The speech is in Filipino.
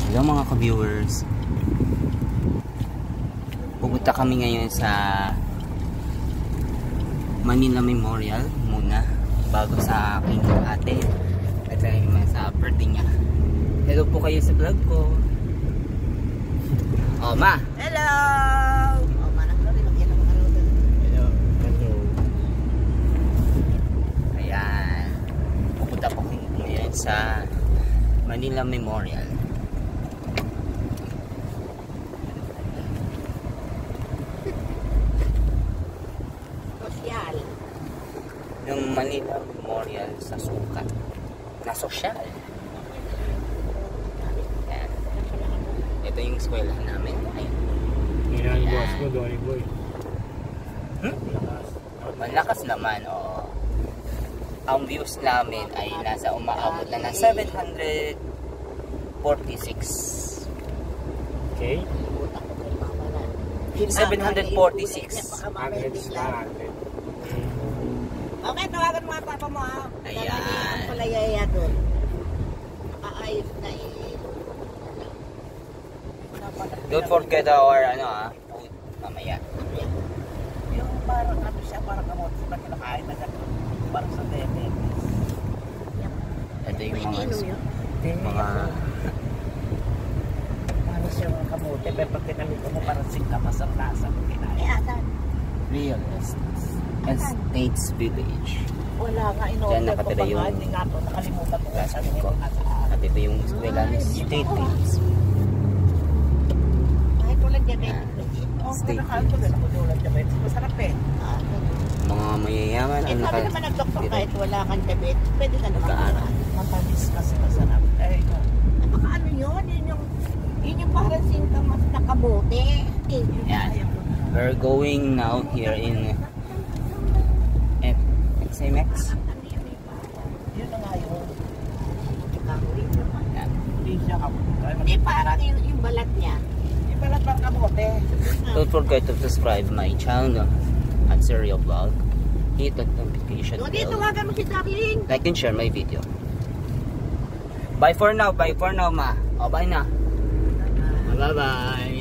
Hello mga ka-viewers. Pupunta kami ngayon sa Manila Memorial muna bago sa aking ate at sa birthday niya. Hello po kayo sa vlog ko. Oh ma. Hello. Oh manang ko rin lagyan ng ano. Hello. Hello. Ayan. Pupunta po kami ngayon sa Manila Memorial. Yung Manila Memorial sa sukat na sosyal. Ayan. Ito yung eskwelahan namin. Ayun. Yan yung boss mo, Donnie Boy. Malakas naman, oo. Ang views namin ay nasa umaabot na ng 746. Okay. 746. 100 na 100. Okay, tawagan mga papa mo ha. Ayan. Palayaya doon. Nakaayos na eh. Don't forget our food mamaya. Yung parang ano siya, parang kamot. Diba kinakain na siya? Parang sa diabetes. Ito yung mga Ano siya mga kamote. Pero pag tinamit mo parang singkamas ang lasa. Kinain. real estates village. Wala nga, in-order Diyan nakatira yung hindi nga to, nakalimutan ko. classmate ko. At ito yung eskwela ni State Fields. Ay, tulad diabetes. State Fields. Tulad diabetes. Masarap eh. Mga mayayaman ang Sabi naman ng doktor kahit wala kang diabetes, pwede ka naman makakain. Matamis kasi masarap. Eh, baka ano yun? Yun yung parang sintomas na kamote. Yan. We're going now here in XMX. Yun na nga yun. Yan. Hindi siya kamote. Hindi parang yung balat niya. Yung balat pang kamote. Don't forget to subscribe my channel at Serial Vlog. Hit the notification Dito, bell. tawagan mo si Darling. Like and share my video. Bye for now. Bye for now, ma. Oh, bye na. Bye-bye.